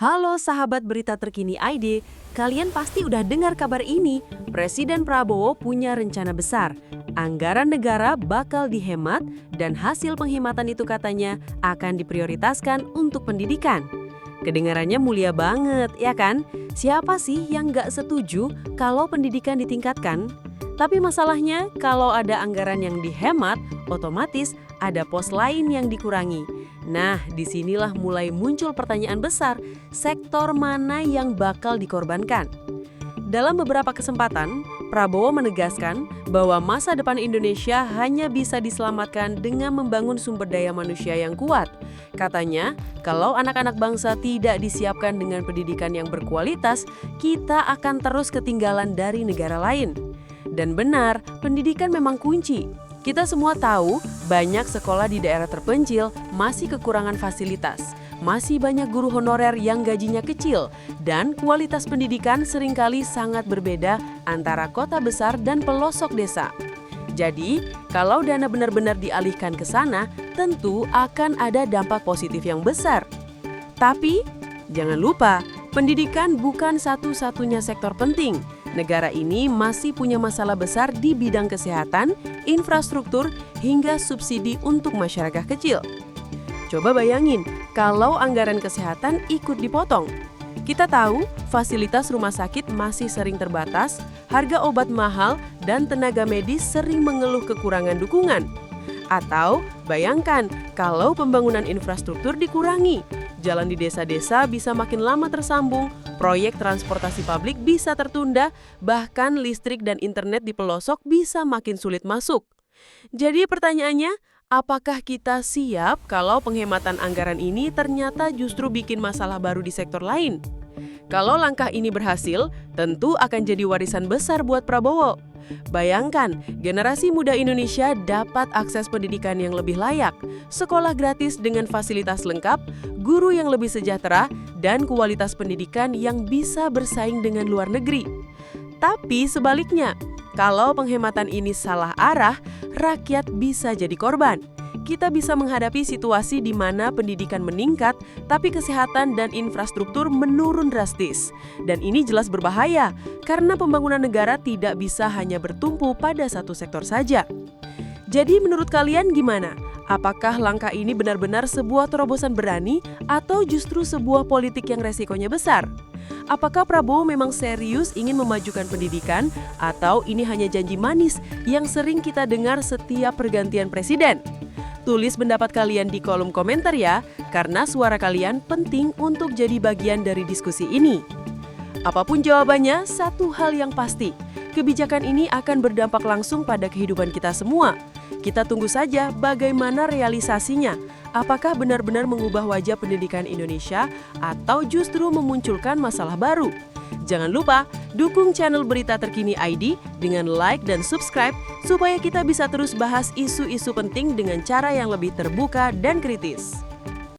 Halo sahabat berita terkini ID, kalian pasti udah dengar kabar ini. Presiden Prabowo punya rencana besar. Anggaran negara bakal dihemat dan hasil penghematan itu katanya akan diprioritaskan untuk pendidikan. Kedengarannya mulia banget, ya kan? Siapa sih yang nggak setuju kalau pendidikan ditingkatkan? Tapi masalahnya, kalau ada anggaran yang dihemat, otomatis ada pos lain yang dikurangi. Nah, disinilah mulai muncul pertanyaan besar, sektor mana yang bakal dikorbankan? Dalam beberapa kesempatan, Prabowo menegaskan bahwa masa depan Indonesia hanya bisa diselamatkan dengan membangun sumber daya manusia yang kuat. Katanya, kalau anak-anak bangsa tidak disiapkan dengan pendidikan yang berkualitas, kita akan terus ketinggalan dari negara lain. Dan benar, pendidikan memang kunci. Kita semua tahu, banyak sekolah di daerah terpencil masih kekurangan fasilitas. Masih banyak guru honorer yang gajinya kecil, dan kualitas pendidikan seringkali sangat berbeda antara kota besar dan pelosok desa. Jadi, kalau dana benar-benar dialihkan ke sana, tentu akan ada dampak positif yang besar. Tapi, jangan lupa, pendidikan bukan satu-satunya sektor penting. Negara ini masih punya masalah besar di bidang kesehatan, infrastruktur, hingga subsidi untuk masyarakat kecil. Coba bayangin, kalau anggaran kesehatan ikut dipotong. Kita tahu, fasilitas rumah sakit masih sering terbatas, harga obat mahal, dan tenaga medis sering mengeluh kekurangan dukungan. Atau, bayangkan kalau pembangunan infrastruktur dikurangi. Jalan di desa-desa bisa makin lama tersambung, proyek transportasi publik bisa tertunda, bahkan listrik dan internet di pelosok bisa makin sulit masuk. Jadi pertanyaannya, apakah kita siap kalau penghematan anggaran ini ternyata justru bikin masalah baru di sektor lain? Kalau langkah ini berhasil, tentu akan jadi warisan besar buat Prabowo. Bayangkan, generasi muda Indonesia dapat akses pendidikan yang lebih layak, sekolah gratis dengan fasilitas lengkap, guru yang lebih sejahtera, dan kualitas pendidikan yang bisa bersaing dengan luar negeri. Tapi sebaliknya, kalau penghematan ini salah arah, rakyat bisa jadi korban. Kita bisa menghadapi situasi di mana pendidikan meningkat, tapi kesehatan dan infrastruktur menurun drastis. Dan ini jelas berbahaya, karena pembangunan negara tidak bisa hanya bertumpu pada satu sektor saja. Jadi menurut kalian gimana? Apakah langkah ini benar-benar sebuah terobosan berani atau justru sebuah politik yang resikonya besar? Apakah Prabowo memang serius ingin memajukan pendidikan atau ini hanya janji manis yang sering kita dengar setiap pergantian presiden? Tulis pendapat kalian di kolom komentar ya, karena suara kalian penting untuk jadi bagian dari diskusi ini. Apapun jawabannya, satu hal yang pasti, kebijakan ini akan berdampak langsung pada kehidupan kita semua. Kita tunggu saja bagaimana realisasinya. Apakah benar-benar mengubah wajah pendidikan Indonesia atau justru memunculkan masalah baru? Jangan lupa dukung channel Berita Terkini ID dengan like dan subscribe supaya kita bisa terus bahas isu-isu penting dengan cara yang lebih terbuka dan kritis.